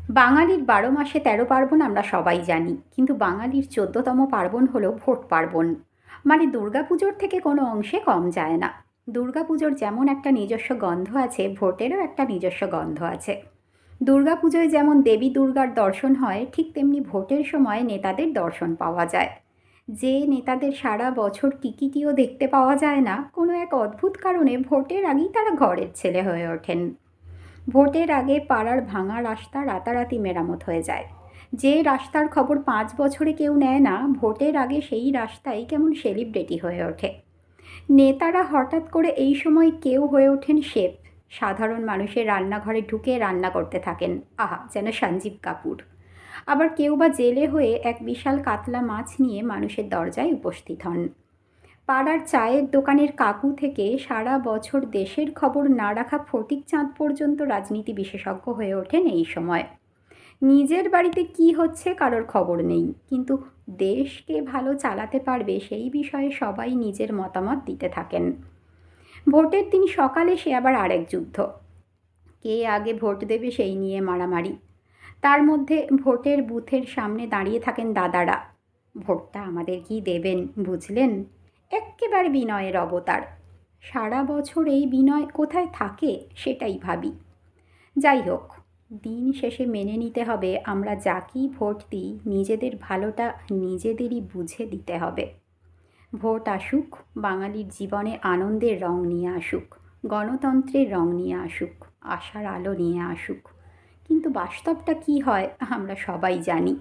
বাঙালির ১২ মাসে ১৩ পার্বণ আমরা সবাই জানি, কিন্তু বাঙালির ১৪তম পার্বণ হলো ভোট পার্বণ। মানে দুর্গাপুজোর থেকে কোনো অংশে কম যায় না। দুর্গাপুজোর যেমন একটা নিজস্ব গন্ধ আছে, ভোটেরও একটা নিজস্ব গন্ধ আছে। দুর্গাপুজোয় যেমন দেবী দুর্গার দর্শন হয়, ঠিক তেমনি ভোটের সময় নেতাদের দর্শন পাওয়া যায়। যে নেতাদের সারা বছর টিকিটিও দেখতে পাওয়া যায় না, কোনো এক অদ্ভুত কারণে ভোটের আগেই তারা ঘরের ছেলে হয়ে ওঠেন। ভোটের আগে পাড়ার ভাঙা রাস্তা রাতারাতি মেরামত হয়ে যায়। যে রাস্তার খবর ৫ বছরে কেউ নেয় না, ভোটের আগে সেই রাস্তাই কেমন সেলিব্রিটি হয়ে ওঠে। নেতারা হঠাৎ করে এই সময় কেউ হয়ে ওঠেন শেফ। সাধারণ মানুষের রান্নাঘরে ঢুকে রান্না করতে থাকেন, আহা যেন সঞ্জীব কাপুর। আবার কেউ বা জেলে হয়ে এক বিশাল কাতলা মাছ নিয়ে মানুষের দরজায় উপস্থিত হন। পাড়ার চায়ের দোকানের কাকু থেকে সারা বছর দেশের খবর না রাখা ফটিক চাঁদ পর্যন্ত রাজনীতি বিশেষজ্ঞ হয়ে ওঠেন এই সময়। নিজের বাড়িতে কি হচ্ছে কারোর খবর নেই, কিন্তু দেশকে ভালো চালাতে পারবে সেই বিষয়ে সবাই নিজের মতামত দিতে থাকেন। ভোটের দিন সকালে সে আবার আরেক যুদ্ধ। কে আগে ভোট দেবে সেই নিয়ে মারামারি। তার মধ্যে ভোটের বুথের সামনে দাঁড়িয়ে থাকেন দাদারা। ভোটটা আমাদের কি দেবেন বুঝলেন? এক্কেবারে বিনয়ের অবতার। সারা বছর এই বিনয় কোথায় থাকে সেটাই ভাবি। যাই হোক, দিন শেষে মেনে নিতে হবে আমরা যাকেই ভোট দিই নিজেদের ভালোটা নিজেদেরই বুঝে দিতে হবে। ভোট আসুক, বাঙালির জীবনে আনন্দের রং নিয়ে আসুক, গণতন্ত্রের রং নিয়ে আসুক, আশার আলো নিয়ে আসুক। কিন্তু বাস্তবটা কী হয় আমরা সবাই জানি।